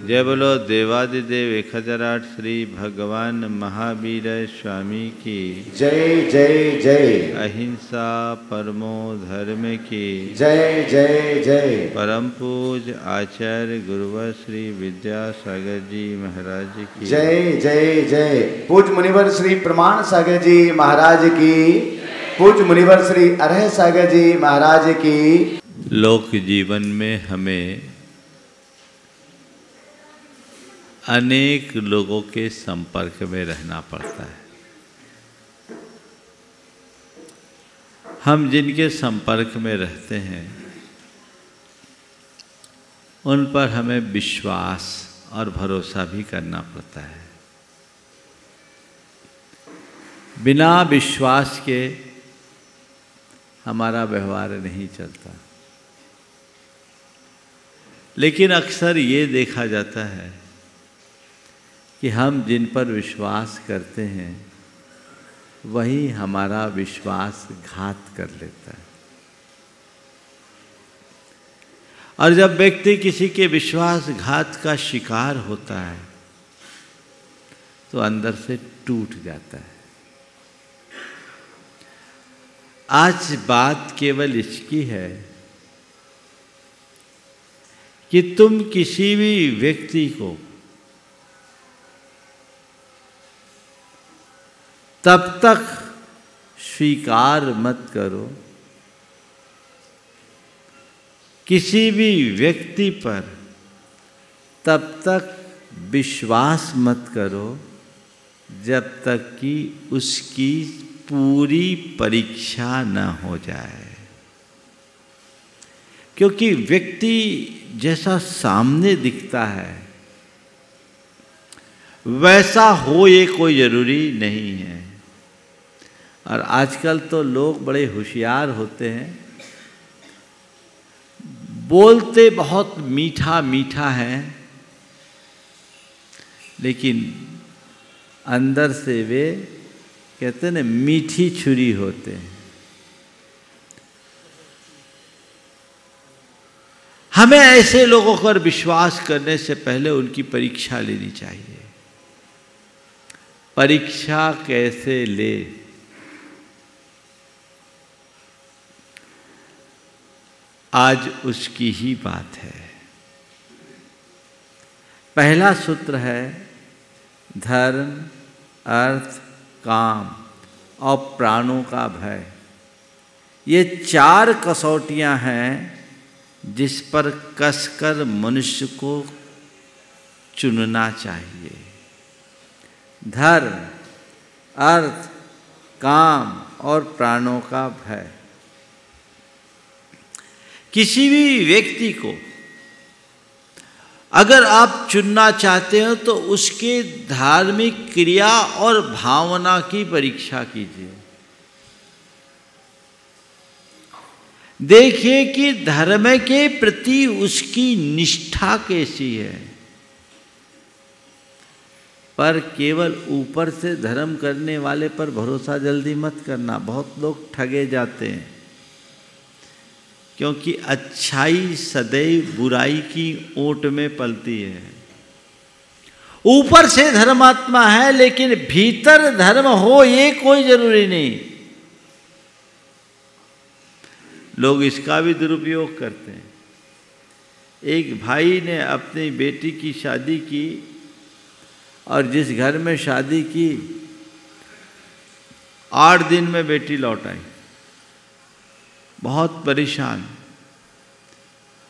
जय बोलो देवादिदेव 1008 श्री भगवान महावीर स्वामी की जय जय जय। अहिंसा परमो धर्म की जय जय जय। परम पूज आचार्य गुरुवर श्री विद्यासागर जी महाराज की जय जय जय। पूज मुनिवर श्री प्रमाण सागर जी महाराज की, पूज मुनिवर श्री अरह सागर जी महाराज की। लोक जीवन में हमें अनेक लोगों के संपर्क में रहना पड़ता है। हम जिनके संपर्क में रहते हैं उन पर हमें विश्वास और भरोसा भी करना पड़ता है। बिना विश्वास के हमारा व्यवहार नहीं चलता। लेकिन अक्सर ये देखा जाता है कि हम जिन पर विश्वास करते हैं वही हमारा विश्वासघात कर लेता है। और जब व्यक्ति किसी के विश्वासघात का शिकार होता है तो अंदर से टूट जाता है। आज बात केवल इसकी है कि तुम किसी भी व्यक्ति को तब तक स्वीकार मत करो, किसी भी व्यक्ति पर तब तक विश्वास मत करो जब तक कि उसकी पूरी परीक्षा न हो जाए। क्योंकि व्यक्ति जैसा सामने दिखता है वैसा हो ये कोई ज़रूरी नहीं है। और आजकल तो लोग बड़े होशियार होते हैं, बोलते बहुत मीठा मीठा है लेकिन अंदर से वे कहते हैं ना मीठी छुरी होते हैं। हमें ऐसे लोगों पर विश्वास करने से पहले उनकी परीक्षा लेनी चाहिए। परीक्षा कैसे ले? आज उसकी ही बात है। पहला सूत्र है धर्म, अर्थ, काम और प्राणों का भय। ये 4 कसौटियां हैं जिस पर कसकर मनुष्य को चुनना चाहिए। धर्म, अर्थ, काम और प्राणों का भय। किसी भी व्यक्ति को अगर आप चुनना चाहते हो तो उसके धार्मिक क्रिया और भावना की परीक्षा कीजिए। देखिए कि धर्म के प्रति उसकी निष्ठा कैसी है। पर केवल ऊपर से धर्म करने वाले पर भरोसा जल्दी मत करना। बहुत लोग ठगे जाते हैं क्योंकि अच्छाई सदैव बुराई की ओट में पलती है। ऊपर से धर्मात्मा है लेकिन भीतर धर्म हो ये कोई जरूरी नहीं। लोग इसका भी दुरुपयोग करते हैं। एक भाई ने अपनी बेटी की शादी की और जिस घर में शादी की 8 दिन में बेटी लौट आई। बहुत परेशान।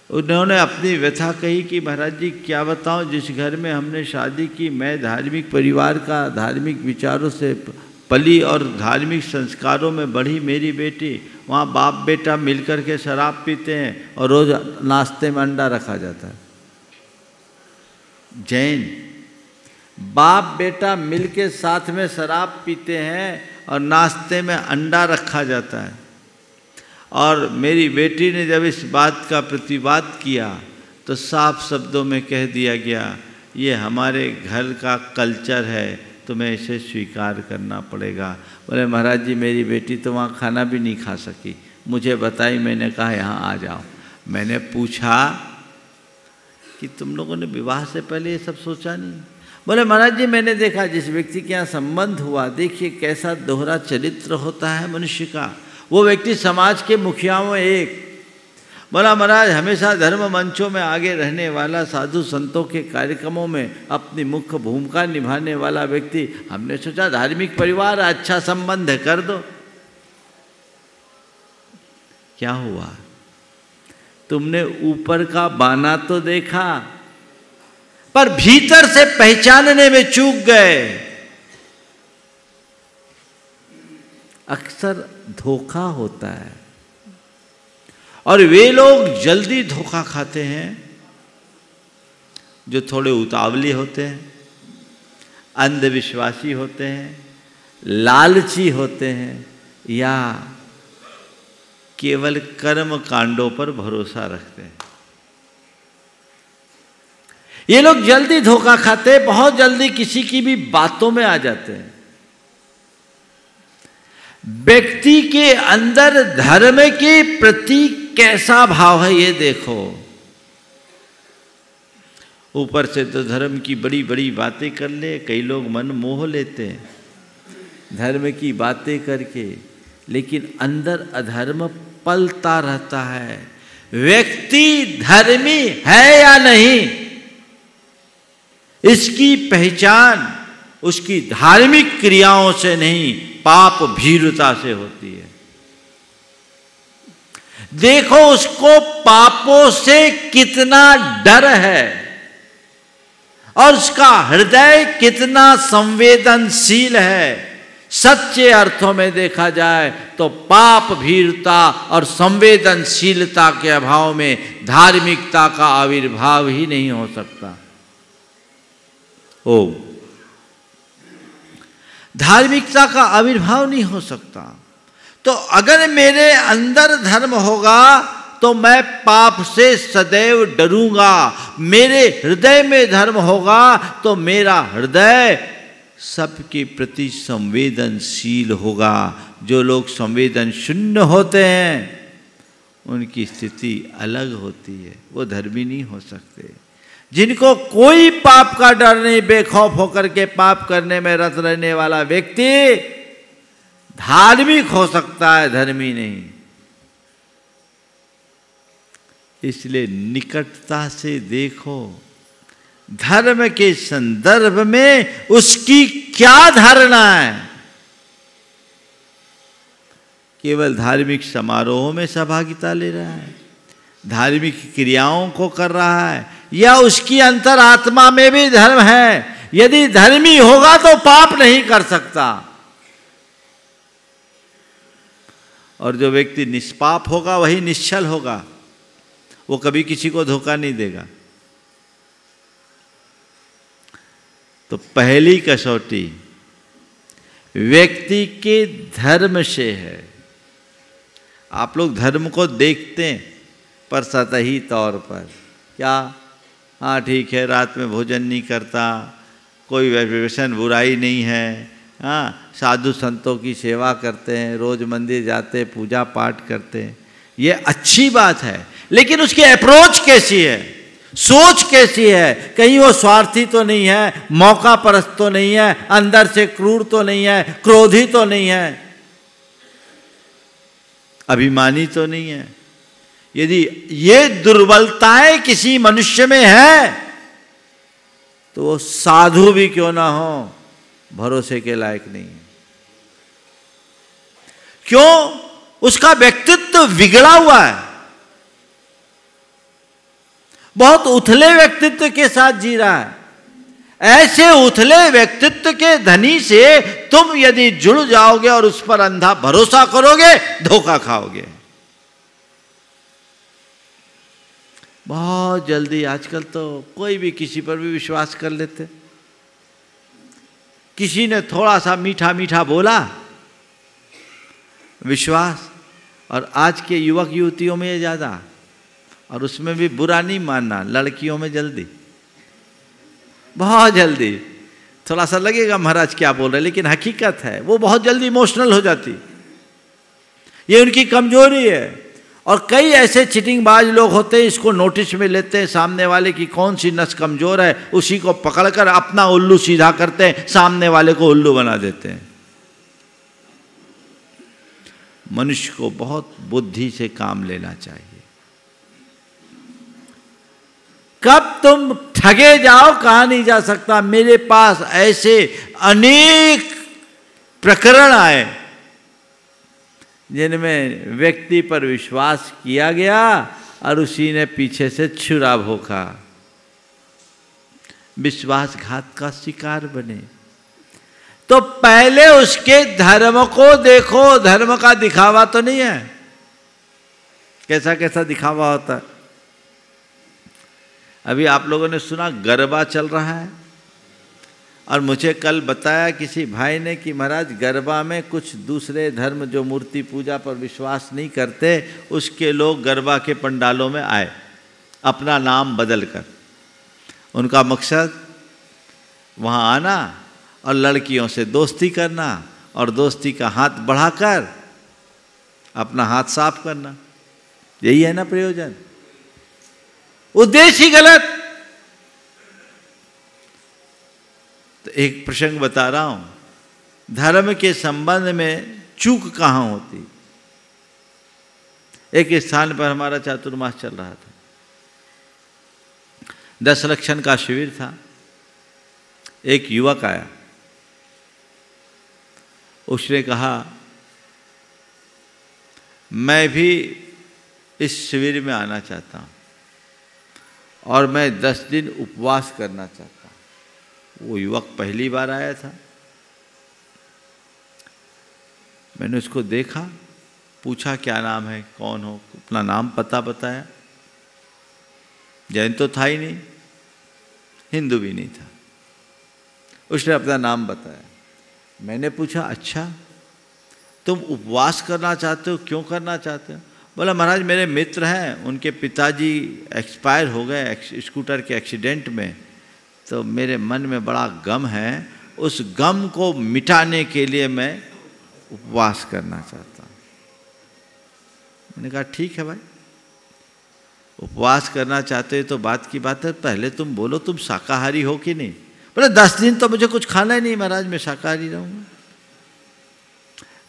उन्होंने अपनी व्यथा कही कि महाराज जी क्या बताऊं, जिस घर में हमने शादी की, मैं धार्मिक परिवार का, धार्मिक विचारों से पली और धार्मिक संस्कारों में बढ़ी मेरी बेटी, वहाँ बाप बेटा मिलकर के शराब पीते हैं और रोज़ नाश्ते में अंडा रखा जाता है। जैन बाप बेटा मिलके साथ में शराब पीते हैं और नाश्ते में अंडा रखा जाता है। और मेरी बेटी ने जब इस बात का प्रतिवाद किया तो साफ शब्दों में कह दिया गया ये हमारे घर का कल्चर है, तुम्हें इसे स्वीकार करना पड़ेगा। बोले महाराज जी मेरी बेटी तो वहाँ खाना भी नहीं खा सकी, मुझे बताई, मैंने कहा यहाँ आ जाओ। मैंने पूछा कि तुम लोगों ने विवाह से पहले ये सब सोचा नहीं? बोले महाराज जी मैंने देखा जिस व्यक्ति के यहाँ संबंध हुआ, देखिए कैसा दोहरा चरित्र होता है मनुष्य का। वो व्यक्ति समाज के मुखियाओं में एक। बोला महाराज हमेशा धर्म मंचों में आगे रहने वाला, साधु संतों के कार्यक्रमों में अपनी मुख्य भूमिका निभाने वाला व्यक्ति, हमने सोचा धार्मिक परिवार, अच्छा संबंध है, कर दो। क्या हुआ? तुमने ऊपर का बाना तो देखा पर भीतर से पहचानने में चूक गए। अक्सर धोखा होता है और वे लोग जल्दी धोखा खाते हैं जो थोड़े उतावली होते हैं, अंधविश्वासी होते हैं, लालची होते हैं या केवल कर्म कांडों पर भरोसा रखते हैं। ये लोग जल्दी धोखा खाते, बहुत जल्दी किसी की भी बातों में आ जाते हैं। व्यक्ति के अंदर धर्म के प्रति कैसा भाव है ये देखो। ऊपर से तो धर्म की बड़ी बड़ी बातें कर ले, कई लोग मन मोह लेते हैं धर्म की बातें करके, लेकिन अंदर अधर्म पलता रहता है। व्यक्ति धर्मी है या नहीं, इसकी पहचान उसकी धार्मिक क्रियाओं से नहीं, पाप भीरुता से होती है। देखो उसको पापों से कितना डर है और उसका हृदय कितना संवेदनशील है। सच्चे अर्थों में देखा जाए तो पाप भीरुता और संवेदनशीलता के अभाव में धार्मिकता का आविर्भाव ही नहीं हो सकता। धार्मिकता का आविर्भाव नहीं हो सकता। तो अगर मेरे अंदर धर्म होगा तो मैं पाप से सदैव डरूंगा। मेरे हृदय में धर्म होगा तो मेरा हृदय सबके प्रति संवेदनशील होगा। जो लोग संवेदन शून्य होते हैं उनकी स्थिति अलग होती है, वो धर्मी नहीं हो सकते। जिनको कोई पाप का डर नहीं, बेखौफ होकर के पाप करने में रत रहने वाला व्यक्ति धार्मिक हो सकता है, धर्मी नहीं। इसलिए निकटता से देखो धर्म के संदर्भ में उसकी क्या धारणा है। केवल धार्मिक समारोहों में सहभागिता ले रहा है, धार्मिक क्रियाओं को कर रहा है, या उसकी अंतरात्मा में भी धर्म है। यदि धर्मी होगा तो पाप नहीं कर सकता। और जो व्यक्ति निष्पाप होगा वही निश्चल होगा, वो कभी किसी को धोखा नहीं देगा। तो पहली कसौटी व्यक्ति के धर्म से है। आप लोग धर्म को देखते हैं पर सतही तौर पर, क्या हाँ ठीक है, रात में भोजन नहीं करता, कोई व्यसन बुराई नहीं है, हाँ साधु संतों की सेवा करते हैं, रोज मंदिर जाते, पूजा पाठ करते हैं, ये अच्छी बात है। लेकिन उसकी अप्रोच कैसी है, सोच कैसी है? कहीं वो स्वार्थी तो नहीं है, मौका परस्त तो नहीं है, अंदर से क्रूर तो नहीं है, क्रोधी तो नहीं है, अभिमानी तो नहीं है। यदि ये दुर्बलताएं किसी मनुष्य में है तो वो साधु भी क्यों ना हो भरोसे के लायक नहीं है। क्यों? उसका व्यक्तित्व बिगड़ा हुआ है, बहुत उथले व्यक्तित्व के साथ जी रहा है। ऐसे उथले व्यक्तित्व के धनी से तुम यदि जुड़ जाओगे और उस पर अंधा भरोसा करोगे, धोखा खाओगे। बहुत जल्दी आजकल तो कोई भी किसी पर भी विश्वास कर लेते। किसी ने थोड़ा सा मीठा मीठा बोला, विश्वास। और आज के युवक युवतियों में ये ज़्यादा, और उसमें भी बुरा नहीं मानना, लड़कियों में जल्दी, बहुत जल्दी। थोड़ा सा लगेगा महाराज क्या बोल रहे हैं, लेकिन हकीकत है वो बहुत जल्दी इमोशनल हो जाती। ये उनकी कमजोरी है। और कई ऐसे चिटिंगबाज लोग होते हैं, इसको नोटिस में लेते हैं सामने वाले की कौन सी नस कमजोर है, उसी को पकड़कर अपना उल्लू सीधा करते हैं, सामने वाले को उल्लू बना देते हैं। मनुष्य को बहुत बुद्धि से काम लेना चाहिए। कब तुम ठगे जाओ कहा नहीं जा सकता। मेरे पास ऐसे अनेक प्रकरण आए जिनमें व्यक्ति पर विश्वास किया गया और उसी ने पीछे से छुरा भोंका, विश्वासघात का शिकार बने। तो पहले उसके धर्म को देखो, धर्म का दिखावा तो नहीं है। कैसा कैसा दिखावा होता है। अभी आप लोगों ने सुना गरबा चल रहा है, और मुझे कल बताया किसी भाई ने कि महाराज गरबा में कुछ दूसरे धर्म जो मूर्ति पूजा पर विश्वास नहीं करते, उसके लोग गरबा के पंडालों में आए अपना नाम बदल कर। उनका मकसद वहाँ आना और लड़कियों से दोस्ती करना और दोस्ती का हाथ बढ़ाकर अपना हाथ साफ करना। यही है ना प्रयोजन। उद्देश्य ही गलत। तो एक प्रसंग बता रहा हूं, धर्म के संबंध में चूक कहां होती। एक स्थान पर हमारा चातुर्मास चल रहा था, 10 लक्षण का शिविर था। एक युवक आया, उसने कहा मैं भी इस शिविर में आना चाहता हूं और मैं 10 दिन उपवास करना चाहता हूं। वो युवक पहली बार आया था। मैंने उसको देखा, पूछा क्या नाम है, कौन हो, अपना नाम पता बताया। जैन तो था ही नहीं, हिंदू भी नहीं था। उसने अपना नाम बताया। मैंने पूछा अच्छा तुम उपवास करना चाहते हो, क्यों करना चाहते हो? बोला महाराज मेरे मित्र हैं, उनके पिताजी एक्सपायर हो गए स्कूटर के एक्सीडेंट में, तो मेरे मन में बड़ा गम है, उस गम को मिटाने के लिए मैं उपवास करना चाहता हूँ। मैंने कहा ठीक है भाई, उपवास करना चाहते हो तो बात की बात है, पहले तुम बोलो तुम शाकाहारी हो कि नहीं। बोले 10 दिन तो मुझे कुछ खाना ही नहीं महाराज, मैं शाकाहारी रहूँगा।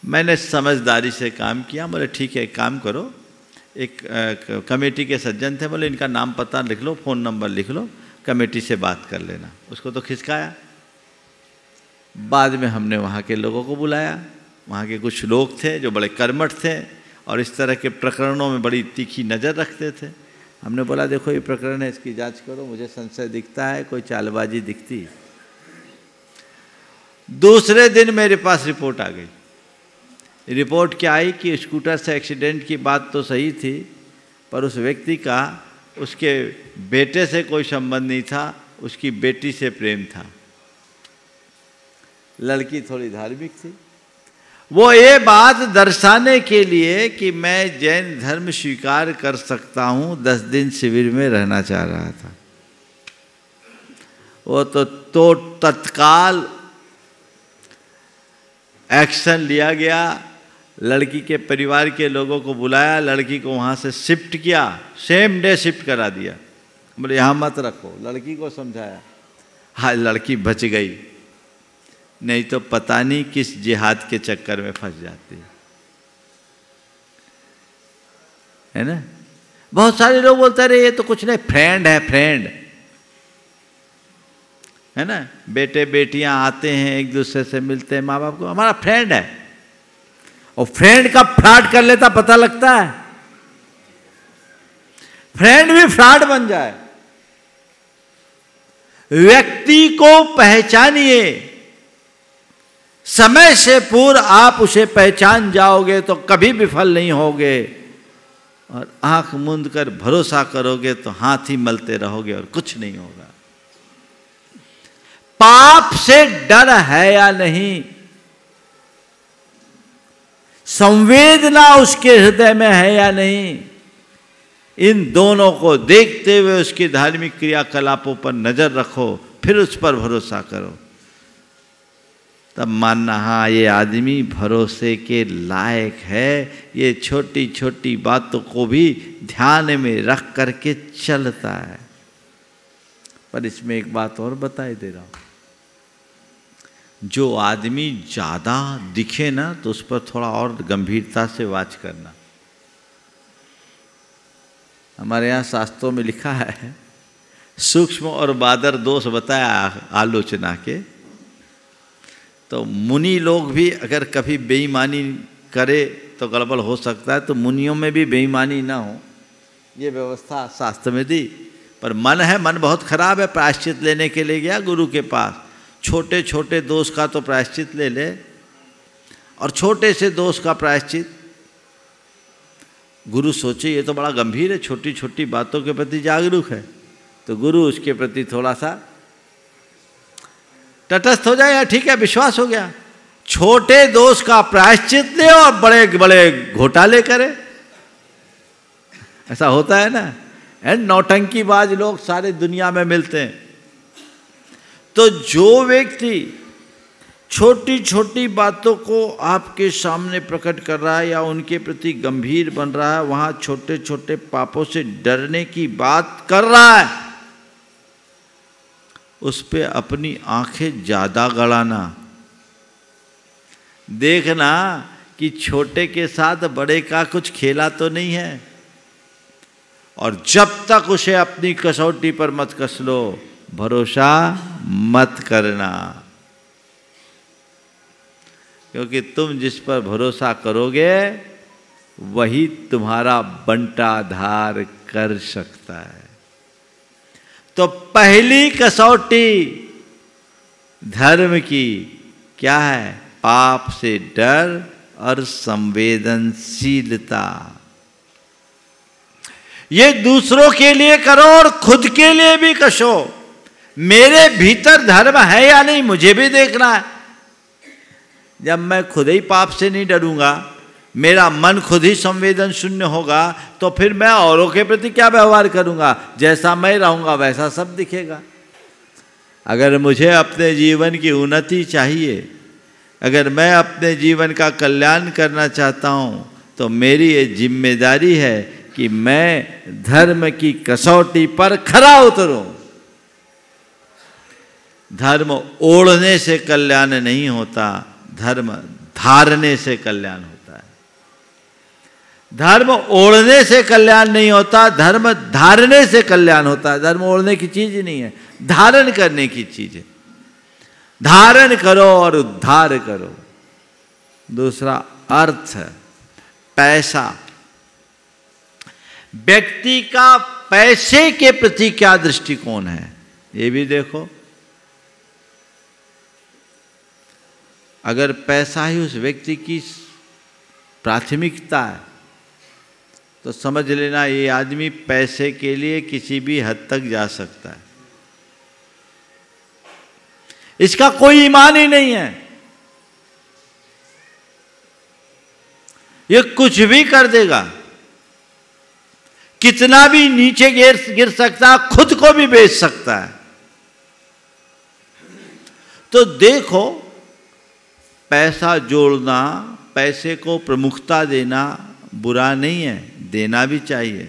मैंने समझदारी से काम किया। बोले ठीक है एक काम करो, एक कमेटी के सज्जन थे, बोले इनका नाम पता लिख लो, फ़ोन नंबर लिख लो, कमेटी से बात कर लेना। उसको तो खिसकाया। बाद में हमने वहाँ के लोगों को बुलाया। वहाँ के कुछ लोग थे जो बड़े कर्मठ थे और इस तरह के प्रकरणों में बड़ी तीखी नज़र रखते थे। हमने बोला देखो ये प्रकरण है, इसकी जांच करो, मुझे संशय दिखता है, कोई चालबाजी दिखती है। दूसरे दिन मेरे पास रिपोर्ट आ गई। रिपोर्ट क्या आई कि स्कूटर से एक्सीडेंट की बात तो सही थी, पर उस व्यक्ति का उसके बेटे से कोई संबंध नहीं था, उसकी बेटी से प्रेम था। लड़की थोड़ी धार्मिक थी। वो ये बात दर्शाने के लिए कि मैं जैन धर्म स्वीकार कर सकता हूँ 10 दिन शिविर में रहना चाह रहा था। वो तो तत्काल एक्शन लिया गया। लड़की के परिवार के लोगों को बुलाया, लड़की को वहाँ से शिफ्ट किया, सेम डे शिफ्ट करा दिया। बोले यहाँ मत रखो। लड़की को समझाया, हाँ लड़की बच गई, नहीं तो पता नहीं किस जिहाद के चक्कर में फंस जाती है ना। बहुत सारे लोग बोलते रहे ये तो कुछ नहीं, फ्रेंड है, फ्रेंड है ना। बेटे बेटियां आते हैं एक दूसरे से मिलते हैं, माँ बाप को हमारा फ्रेंड है, और फ्रेंड का फ्रॉड कर लेता पता लगता है। फ्रेंड भी फ्रॉड बन जाए। व्यक्ति को पहचानिए, समय से पूर्व आप उसे पहचान जाओगे तो कभी विफल नहीं होगे, और आंख मूंद कर भरोसा करोगे तो हाथ ही मलते रहोगे और कुछ नहीं होगा। पाप से डर है या नहीं, संवेदना उसके हृदय में है या नहीं, इन दोनों को देखते हुए उसकी धार्मिक क्रियाकलापों पर नजर रखो, फिर उस पर भरोसा करो। तब मानना हाँ ये आदमी भरोसे के लायक है, ये छोटी छोटी बातों को भी ध्यान में रख करके चलता है। पर इसमें एक बात और बताई दे रहा हूँ, जो आदमी ज़्यादा दिखे ना तो उस पर थोड़ा और गंभीरता से वाच करना। हमारे यहाँ शास्त्रों में लिखा है, सूक्ष्म और बादर दोष बताया आलोचना के। तो मुनि लोग भी अगर कभी बेईमानी करे तो गड़बड़ हो सकता है, तो मुनियों में भी बेईमानी ना हो, ये व्यवस्था शास्त्र में दी। पर मन है, मन बहुत खराब है, प्रायश्चित लेने के लिए गया गुरु के पास, छोटे छोटे दोष का तो प्रायश्चित ले ले, और छोटे से दोष का प्रायश्चित। गुरु सोचे ये तो बड़ा गंभीर है, छोटी छोटी बातों के प्रति जागरूक है, तो गुरु उसके प्रति थोड़ा सा तटस्थ हो जाए, या ठीक है विश्वास हो गया, छोटे दोष का प्रायश्चित ले और बड़े बड़े घोटाले करे। ऐसा होता है ना, एंड नौटंकीबाज लोग सारे दुनिया में मिलते हैं। तो जो व्यक्ति छोटी छोटी बातों को आपके सामने प्रकट कर रहा है या उनके प्रति गंभीर बन रहा है, वहां छोटे छोटे पापों से डरने की बात कर रहा है, उस पे अपनी आंखें ज्यादा गड़ाना, देखना कि छोटे के साथ बड़े का कुछ खेला तो नहीं है, और जब तक उसे अपनी कसौटी पर मत कस लो, भरोसा मत करना। क्योंकि तुम जिस पर भरोसा करोगे वही तुम्हारा बंटाधार कर सकता है। तो पहली कसौटी धर्म की क्या है? पाप से डर और संवेदनशीलता। ये दूसरों के लिए करो और खुद के लिए भी कसो। मेरे भीतर धर्म है या नहीं मुझे भी देखना है। जब मैं खुद ही पाप से नहीं डरूंगा, मेरा मन खुद ही संवेदन शून्य होगा, तो फिर मैं औरों के प्रति क्या व्यवहार करूंगा? जैसा मैं रहूंगा वैसा सब दिखेगा। अगर मुझे अपने जीवन की उन्नति चाहिए, अगर मैं अपने जीवन का कल्याण करना चाहता हूं, तो मेरी ये जिम्मेदारी है कि मैं धर्म की कसौटी पर खरा उतरूं। धर्म ओढ़ने से कल्याण नहीं होता, धर्म धारने से कल्याण होता है। धर्म ओढ़ने से कल्याण नहीं होता, धर्म धारने से कल्याण होता है। धर्म ओढ़ने की चीज नहीं है, धारण करने की चीज है। धारण करो और उद्धार करो। दूसरा अर्थ है पैसा। व्यक्ति का पैसे के प्रति क्या दृष्टिकोण है, ये भी देखो। अगर पैसा ही उस व्यक्ति की प्राथमिकता है, तो समझ लेना ये आदमी पैसे के लिए किसी भी हद तक जा सकता है। इसका कोई ईमान ही नहीं है, ये कुछ भी कर देगा, कितना भी नीचे गिर सकता है, खुद को भी बेच सकता है। तो देखो, पैसा जोड़ना, पैसे को प्रमुखता देना बुरा नहीं है, देना भी चाहिए,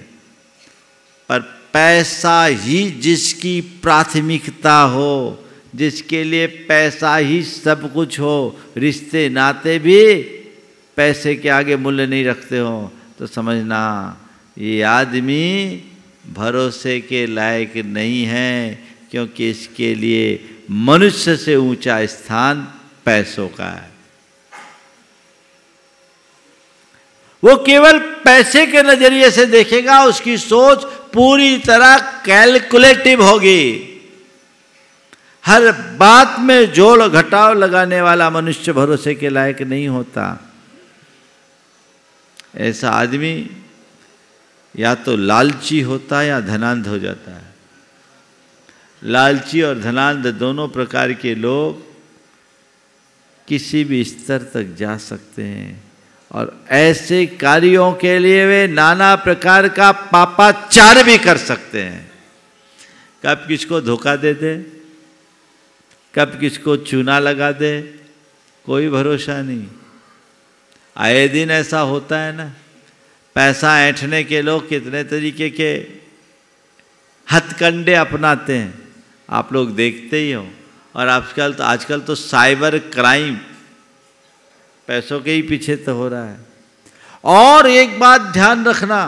पर पैसा ही जिसकी प्राथमिकता हो, जिसके लिए पैसा ही सब कुछ हो, रिश्ते नाते भी पैसे के आगे मूल्य नहीं रखते हो, तो समझना ये आदमी भरोसे के लायक नहीं है। क्योंकि इसके लिए मनुष्य से ऊंचा स्थान पैसों का है। वो केवल पैसे के नजरिए से देखेगा, उसकी सोच पूरी तरह कैलकुलेटिव होगी। हर बात में जोड़ घटाव लगाने वाला मनुष्य भरोसे के लायक नहीं होता। ऐसा आदमी या तो लालची होता है या धनांध हो जाता है। लालची और धनांध दोनों प्रकार के लोग किसी भी स्तर तक जा सकते हैं, और ऐसे कार्यों के लिए वे नाना प्रकार का पापाचार भी कर सकते हैं। कब किसको धोखा दे दे, कब किसको चूना लगा दे, कोई भरोसा नहीं। आए दिन ऐसा होता है ना, पैसा ऐंठने के लोग कितने तरीके के हथकंडे अपनाते हैं, आप लोग देखते ही हो। और आजकल तो साइबर क्राइम पैसों के ही पीछे तो हो रहा है। और एक बात ध्यान रखना,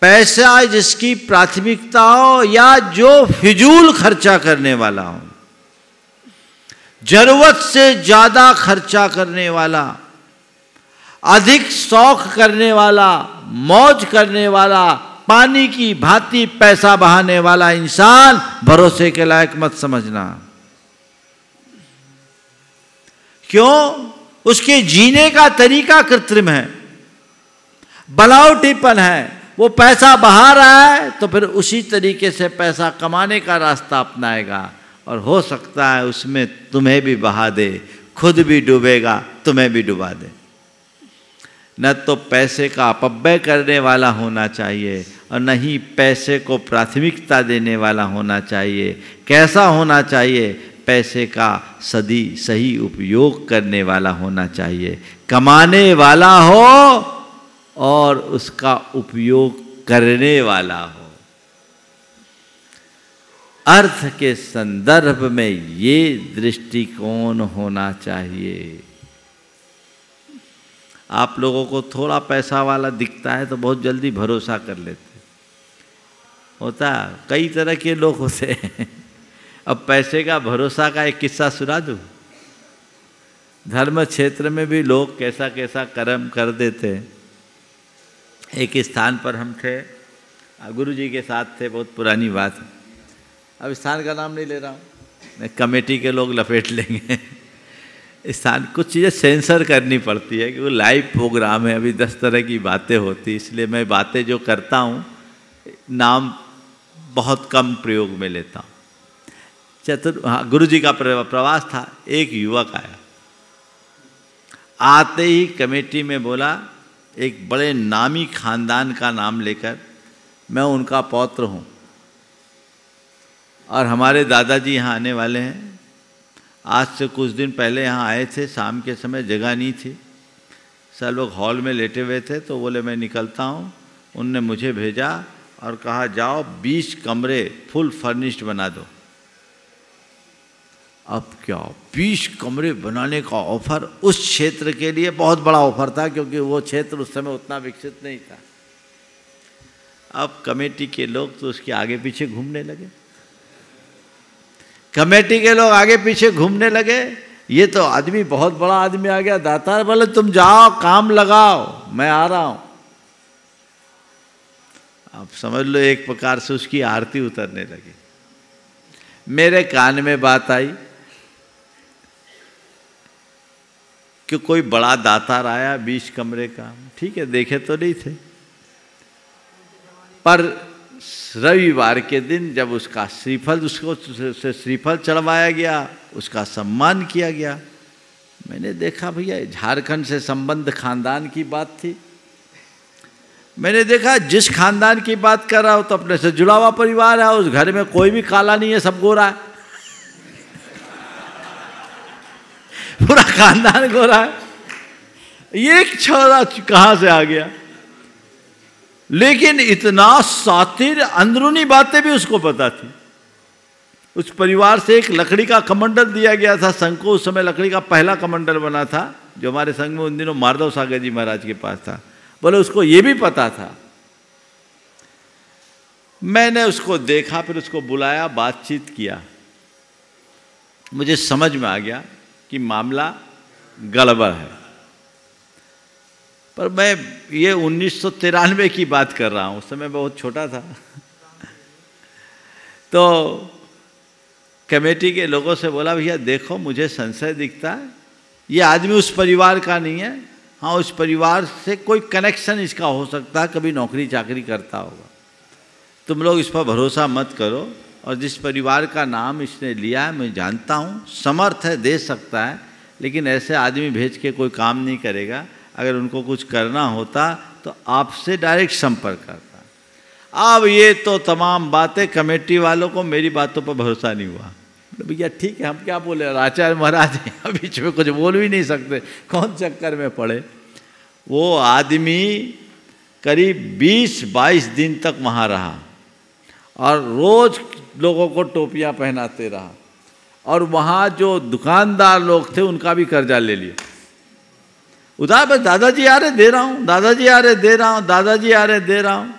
पैसा जिसकी प्राथमिकता हो या जो फिजूल खर्चा करने वाला हो, जरूरत से ज्यादा खर्चा करने वाला, अधिक शौक करने वाला, मौज करने वाला, पानी की भांति पैसा बहाने वाला इंसान भरोसे के लायक मत समझना। क्यों? उसके जीने का तरीका कृत्रिम है, बनावटीपन है। वो पैसा बहा रहा है तो फिर उसी तरीके से पैसा कमाने का रास्ता अपनाएगा, और हो सकता है उसमें तुम्हें भी बहा दे, खुद भी डूबेगा, तुम्हें भी डुबा दे। न तो पैसे का अपव्यय करने वाला होना चाहिए और न ही पैसे को प्राथमिकता देने वाला होना चाहिए। कैसा होना चाहिए? पैसे का सही उपयोग करने वाला होना चाहिए, कमाने वाला हो और उसका उपयोग करने वाला हो। अर्थ के संदर्भ में ये दृष्टिकोण होना चाहिए। आप लोगों को थोड़ा पैसा वाला दिखता है तो बहुत जल्दी भरोसा कर लेते होता, कई तरह के लोग होते हैं। अब पैसे का भरोसा का एक किस्सा सुना दूं। धर्म क्षेत्र में भी लोग कैसा कैसा कर्म कर देते हैं। एक स्थान पर हम थे, गुरु जी के साथ थे, बहुत पुरानी बात है, अब स्थान का नाम नहीं ले रहा हूँ, कमेटी के लोग लपेट लेंगे। स्थान कुछ चीज़ें सेंसर करनी पड़ती है क्योंकि लाइव प्रोग्राम है, अभी 10 तरह की बातें होती, इसलिए मैं बातें जो करता हूँ नाम बहुत कम प्रयोग में लेता हूँ। हाँ, गुरु जी का प्रवास था। एक युवक आया, आते ही कमेटी में बोला, एक बड़े नामी खानदान का नाम लेकर, मैं उनका पौत्र हूँ और हमारे दादाजी यहाँ आने वाले हैं। आज से कुछ दिन पहले यहाँ आए थे, शाम के समय जगह नहीं थी, सब लोग हॉल में लेटे हुए थे, तो बोले मैं निकलता हूँ। उनने मुझे भेजा और कहा जाओ 20 कमरे फुल फर्निश्ड बना दो। अब क्या 20 कमरे बनाने का ऑफर उस क्षेत्र के लिए बहुत बड़ा ऑफर था, क्योंकि वो क्षेत्र उस समय उतना विकसित नहीं था। अब कमेटी के लोग तो उसके आगे पीछे घूमने लगे, कमेटी के लोग आगे पीछे घूमने लगे। ये तो आदमी बहुत बड़ा आदमी आ गया, दातार, बोले तुम जाओ काम लगाओ, मैं आ रहा हूं। अब समझ लो एक प्रकार से उसकी आरती उतरने लगी। मेरे कान में बात आई कि कोई बड़ा दातार आया 20 कमरे का। ठीक है, देखे तो नहीं थे, पर रविवार के दिन जब उसका श्रीफल, उसको श्रीफल चढ़वाया गया, उसका सम्मान किया गया। मैंने देखा भैया झारखंड से संबंध खानदान की बात थी। मैंने देखा जिस खानदान की बात कर रहा हो तो अपने से जुड़ा हुआ परिवार है, उस घर में कोई भी काला नहीं है, सब गोरा है, पूरा खानदान गोरा है। ये एक छोरा कहां से आ गया? लेकिन इतना सातिर, अंदरूनी बातें भी उसको पता थी। उस परिवार से एक लकड़ी का कमंडल दिया गया था संघ को, उस समय लकड़ी का पहला कमंडल बना था, जो हमारे संघ में उन दिनों माधव सागर जी महाराज के पास था। बोले उसको ये भी पता था। मैंने उसको देखा, फिर उसको बुलाया, बातचीत किया। मुझे समझ में आ गया कि मामला गड़बड़ है। पर मैं ये 1993 की बात कर रहा हूँ, उस समय बहुत छोटा था। तो कमेटी के लोगों से बोला भैया देखो मुझे संशय दिखता है, ये आदमी उस परिवार का नहीं है। हाँ, उस परिवार से कोई कनेक्शन इसका हो सकता है, कभी नौकरी चाकरी करता होगा। तुम लोग इस पर भरोसा मत करो। और जिस परिवार का नाम इसने लिया है, मैं जानता हूँ, समर्थ है, दे सकता है, लेकिन ऐसे आदमी भेज के कोई काम नहीं करेगा। अगर उनको कुछ करना होता तो आपसे डायरेक्ट संपर्क करता। अब ये तो तमाम बातें, कमेटी वालों को मेरी बातों पर भरोसा नहीं हुआ। भैया ठीक है, हम क्या बोले, आचार्य महाराज यहाँ बीच में कुछ बोल भी नहीं सकते, कौन चक्कर में पड़े। वो आदमी करीब 20-22 दिन तक वहाँ रहा और रोज लोगों को टोपियाँ पहनाते रहा, और वहाँ जो दुकानदार लोग थे उनका भी कर्जा ले लिया। उधार बस, दादाजी आ रहे दे रहा हूँ, दादाजी आ रहे दे रहा हूँ, दादाजी आ रहे दे रहा हूँ।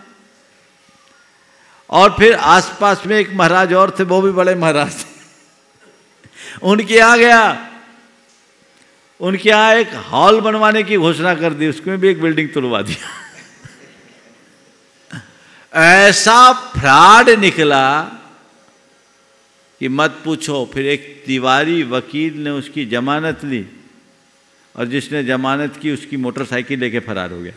और फिर आसपास में एक महाराज और थे, वो भी बड़े महाराज थे, उनके यहाँ गया, उनके यहाँ एक हॉल बनवाने की घोषणा कर दी, उसमें भी एक बिल्डिंग तुलवा दिया। ऐसा फ्रॉड निकला कि मत पूछो। फिर एक तिवारी वकील ने उसकी जमानत ली, और जिसने जमानत की उसकी मोटरसाइकिल लेके फरार हो गया।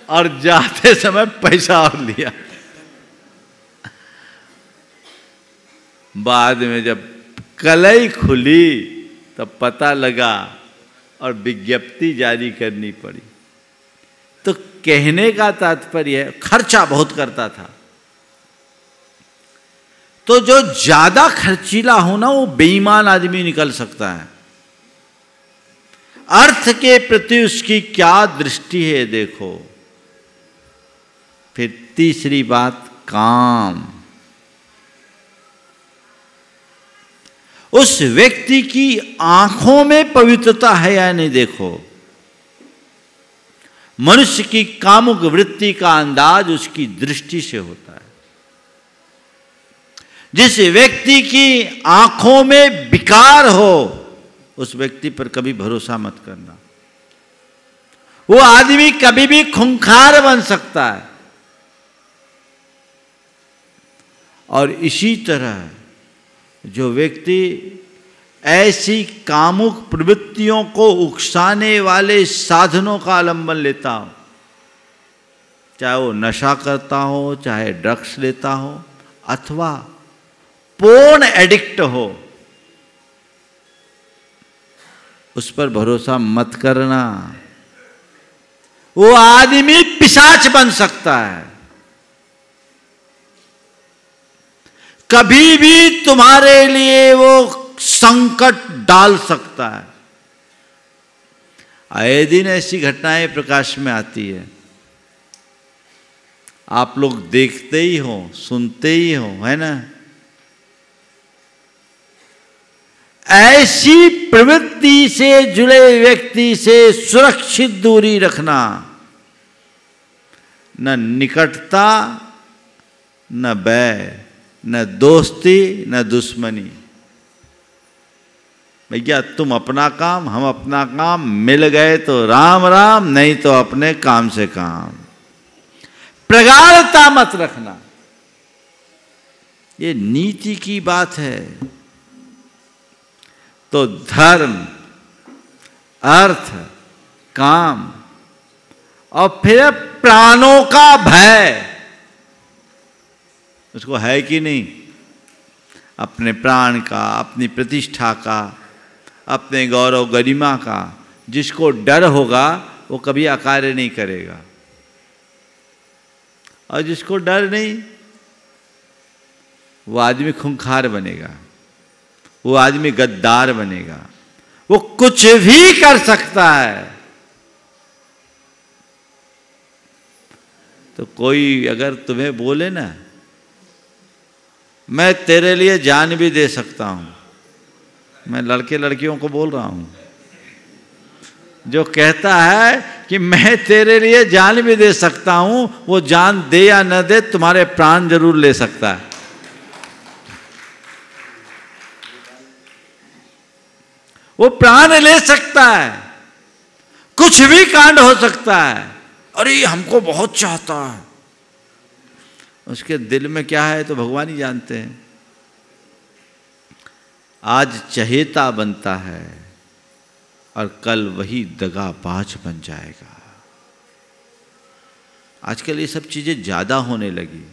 और जाते समय पैसा और लिया। बाद में जब कलई खुली तब पता लगा और विज्ञप्ति जारी करनी पड़ी। तो कहने का तात्पर्य है, खर्चा बहुत करता था। तो जो ज्यादा खर्चीला हो ना, वो बेईमान आदमी निकल सकता है। अर्थ के प्रति उसकी क्या दृष्टि है देखो। फिर तीसरी बात, काम। उस व्यक्ति की आंखों में पवित्रता है या नहीं देखो। मनुष्य की कामुक वृत्ति का अंदाज उसकी दृष्टि से होता है। जिस व्यक्ति की आंखों में विकार हो, उस व्यक्ति पर कभी भरोसा मत करना। वो आदमी कभी भी खूंखार बन सकता है। और इसी तरह जो व्यक्ति ऐसी कामुक प्रवृत्तियों को उकसाने वाले साधनों का अवलंबन लेता हो, चाहे वो नशा करता हो, चाहे ड्रग्स लेता हो, अथवा पोर्न एडिक्ट हो, उस पर भरोसा मत करना। वो आदमी पिशाच बन सकता है। कभी भी तुम्हारे लिए वो संकट डाल सकता है। आए दिन ऐसी घटनाएं प्रकाश में आती है, आप लोग देखते ही हो, सुनते ही हो, है ना। ऐसी प्रवृत्ति से जुड़े व्यक्ति से सुरक्षित दूरी रखना। न निकटता, न बैर, न दोस्ती, न दुश्मनी। भैया तुम अपना काम, हम अपना काम, मिल गए तो राम राम, नहीं तो अपने काम से काम। प्रगाढ़ता मत रखना। ये नीति की बात है। तो धर्म, अर्थ, काम और फिर प्राणों का भय, उसको है कि नहीं? अपने प्राण का, अपनी प्रतिष्ठा का, अपने गौरव गरिमा का। जिसको डर होगा वो कभी अकार्य नहीं करेगा, और जिसको डर नहीं वो आदमी खूंखार बनेगा, वो आदमी गद्दार बनेगा, वो कुछ भी कर सकता है। तो कोई अगर तुम्हें बोले ना, मैं तेरे लिए जान भी दे सकता हूं, मैं लड़के लड़कियों को बोल रहा हूं, जो कहता है कि मैं तेरे लिए जान भी दे सकता हूं, वो जान दे या न दे, तुम्हारे प्राण जरूर ले सकता है। वो प्राण ले सकता है, कुछ भी कांड हो सकता है। अरे हमको बहुत चाहता है, उसके दिल में क्या है तो भगवान ही जानते हैं। आज चहेता बनता है और कल वही दगाबाज बन जाएगा। आजकल ये सब चीजें ज्यादा होने लगी,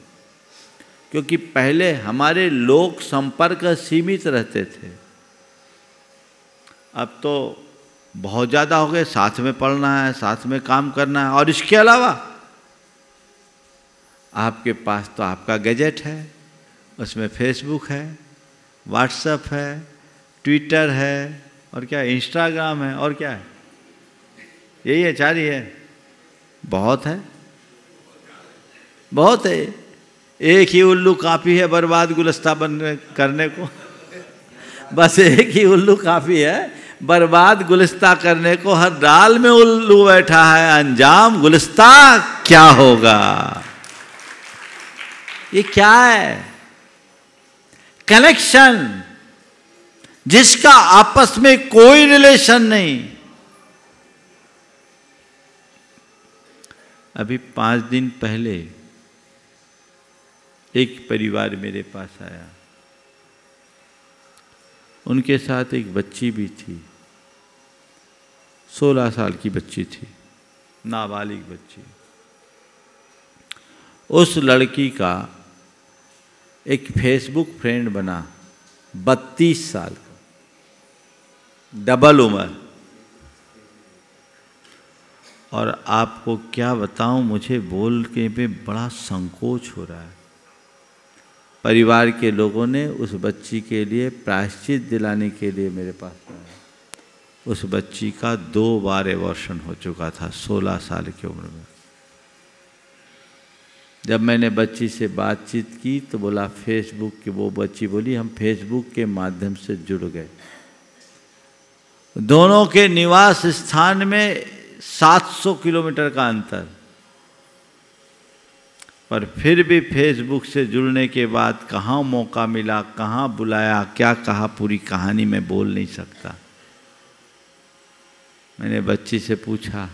क्योंकि पहले हमारे लोक संपर्क सीमित रहते थे, अब तो बहुत ज्यादा हो गए। साथ में पढ़ना है, साथ में काम करना है, और इसके अलावा आपके पास तो आपका गैजेट है, उसमें फेसबुक है, व्हाट्सएप है, ट्विटर है, और क्या इंस्टाग्राम है, और क्या है, यही है, 4 ही है। बहुत है, बहुत है। एक ही उल्लू काफ़ी है बर्बाद गुलस्ता बनने करने को। बस एक ही उल्लू काफ़ी है बर्बाद गुलिस्ता करने को। हर डाल में उल्लू बैठा है, अंजाम गुलिस्ता क्या होगा। ये क्या है? कनेक्शन जिसका आपस में कोई रिलेशन नहीं। अभी 5 दिन पहले एक परिवार मेरे पास आया, उनके साथ एक बच्ची भी थी, 16 साल की बच्ची थी, नाबालिग बच्ची। उस लड़की का एक फेसबुक फ्रेंड बना, 32 साल का, डबल उम्र। और आपको क्या बताऊं, मुझे बोलने पे बड़ा संकोच हो रहा है। परिवार के लोगों ने उस बच्ची के लिए प्रायश्चित दिलाने के लिए मेरे पास आया। उस बच्ची का 2 बार एबॉर्शन हो चुका था 16 साल की उम्र में। जब मैंने बच्ची से बातचीत की तो बोला फेसबुक की, वो बच्ची बोली हम फेसबुक के माध्यम से जुड़ गए। दोनों के निवास स्थान में 700 किलोमीटर का अंतर, पर फिर भी फेसबुक से जुड़ने के बाद कहाँ मौका मिला, कहाँ बुलाया, क्या कहा, पूरी कहानी मैं बोल नहीं सकता। मैंने बच्ची से पूछा,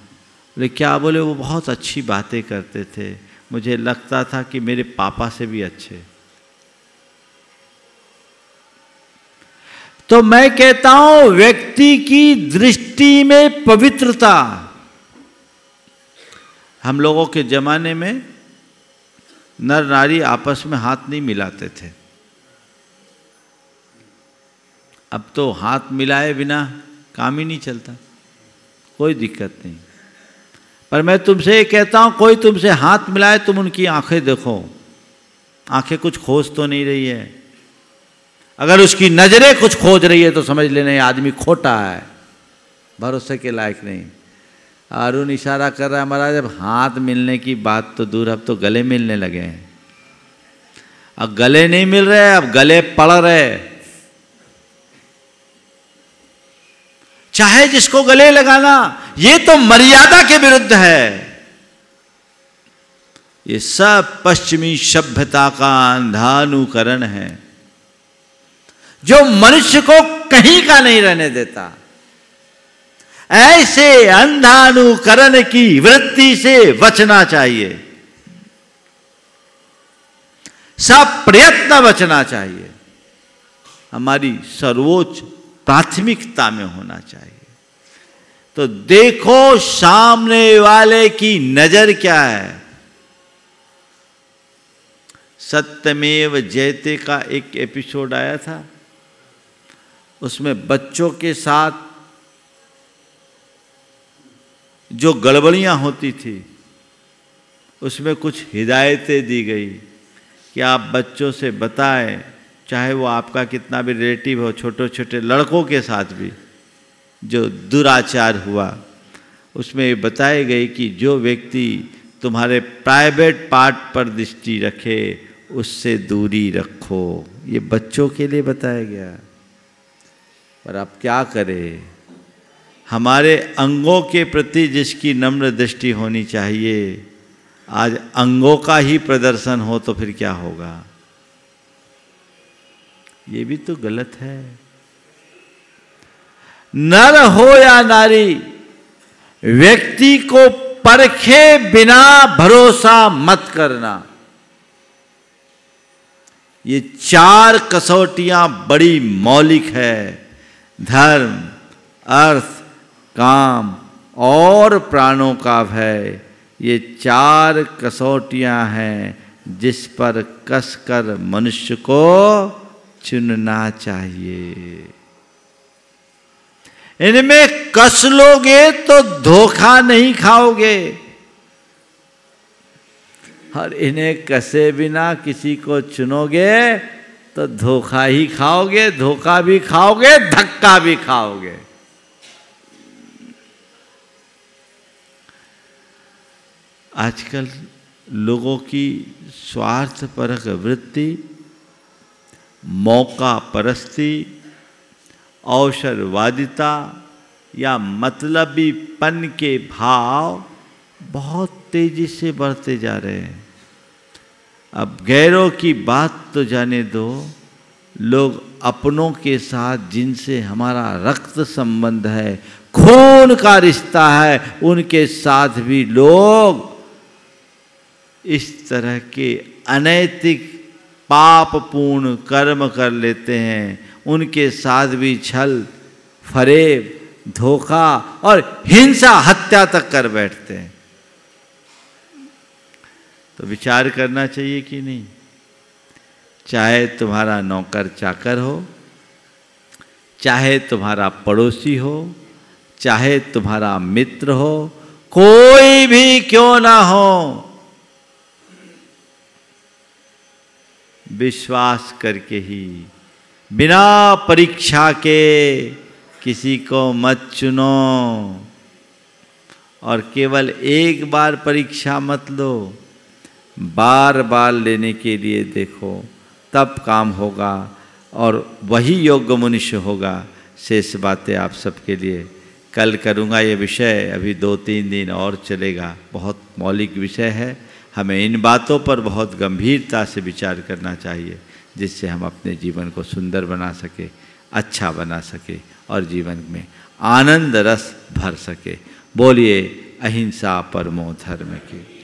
बोले क्या? बोले वो बहुत अच्छी बातें करते थे, मुझे लगता था कि मेरे पापा से भी अच्छे। तो मैं कहता हूं व्यक्ति की दृष्टि में पवित्रता। हम लोगों के जमाने में नर नारी आपस में हाथ नहीं मिलाते थे। अब तो हाथ मिलाए बिना काम ही नहीं चलता, कोई दिक्कत नहीं। पर मैं तुमसे ये कहता हूं, कोई तुमसे हाथ मिलाए, तुम उनकी आंखें देखो, आंखें कुछ खोज तो नहीं रही है। अगर उसकी नजरें कुछ खोज रही है तो समझ लेना ये आदमी खोटा है, भरोसे के लायक नहीं। अरुण इशारा कर रहा है महाराज, अब हाथ मिलने की बात तो दूर, अब तो गले मिलने लगे हैं। अब गले नहीं मिल रहे, अब गले पड़ रहे। चाहे जिसको गले लगाना, ये तो मर्यादा के विरुद्ध है। ये सब पश्चिमी सभ्यता का अंधानुकरण है जो मनुष्य को कहीं का नहीं रहने देता। ऐसे अंधानुकरण की वृत्ति से बचना चाहिए, सब प्रयत्न बचना चाहिए, हमारी सर्वोच्च प्राथमिकता में होना चाहिए। तो देखो सामने वाले की नजर क्या है। सत्यमेव जयते का एक एपिसोड आया था, उसमें बच्चों के साथ जो गड़बड़ियाँ होती थी उसमें कुछ हिदायतें दी गई कि आप बच्चों से बताएं, चाहे वो आपका कितना भी रिलेटिव हो, छोटे छोटे लड़कों के साथ भी जो दुराचार हुआ, उसमें बताई गई कि जो व्यक्ति तुम्हारे प्राइवेट पार्ट पर दृष्टि रखे उससे दूरी रखो। ये बच्चों के लिए बताया गया। पर अब क्या करें, हमारे अंगों के प्रति जिसकी नम्र दृष्टि होनी चाहिए, आज अंगों का ही प्रदर्शन हो तो फिर क्या होगा। ये भी तो गलत है। नर हो या नारी, व्यक्ति को परखे बिना भरोसा मत करना। ये 4 कसौटियां बड़ी मौलिक है, धर्म, अर्थ, काम और प्राणों का भय। ये 4 कसौटियां हैं जिस पर कसकर मनुष्य को चुनना चाहिए। इनमें कस लोगे तो धोखा नहीं खाओगे। और इन्हें कसे बिना किसी को चुनोगे तो धोखा ही खाओगे, धोखा भी खाओगे, धक्का भी खाओगे। आजकल लोगों की स्वार्थपरक वृत्ति, मौका परस्ती, अवसरवादिता या मतलबीपन के भाव बहुत तेजी से बढ़ते जा रहे हैं। अब गैरों की बात तो जाने दो, लोग अपनों के साथ जिनसे हमारा रक्त संबंध है, खून का रिश्ता है, उनके साथ भी लोग इस तरह के अनैतिक पापपूर्ण कर्म कर लेते हैं। उनके साथ भी छल, फरेब, धोखा और हिंसा, हत्या तक कर बैठते हैं। तो विचार करना चाहिए कि नहीं? चाहे तुम्हारा नौकर चाकर हो, चाहे तुम्हारा पड़ोसी हो, चाहे तुम्हारा मित्र हो, कोई भी क्यों ना हो, विश्वास करके ही, बिना परीक्षा के किसी को मत चुनो। और केवल एक बार परीक्षा मत लो, बार बार लेने के लिए देखो, तब काम होगा और वही योग्य मनुष्य होगा। शेष बातें आप सबके लिए कल करूँगा। ये विषय अभी 2-3 दिन और चलेगा, बहुत मौलिक विषय है। हमें इन बातों पर बहुत गंभीरता से विचार करना चाहिए, जिससे हम अपने जीवन को सुंदर बना सके, अच्छा बना सके और जीवन में आनंद रस भर सके। बोलिए अहिंसा परमो धर्म की।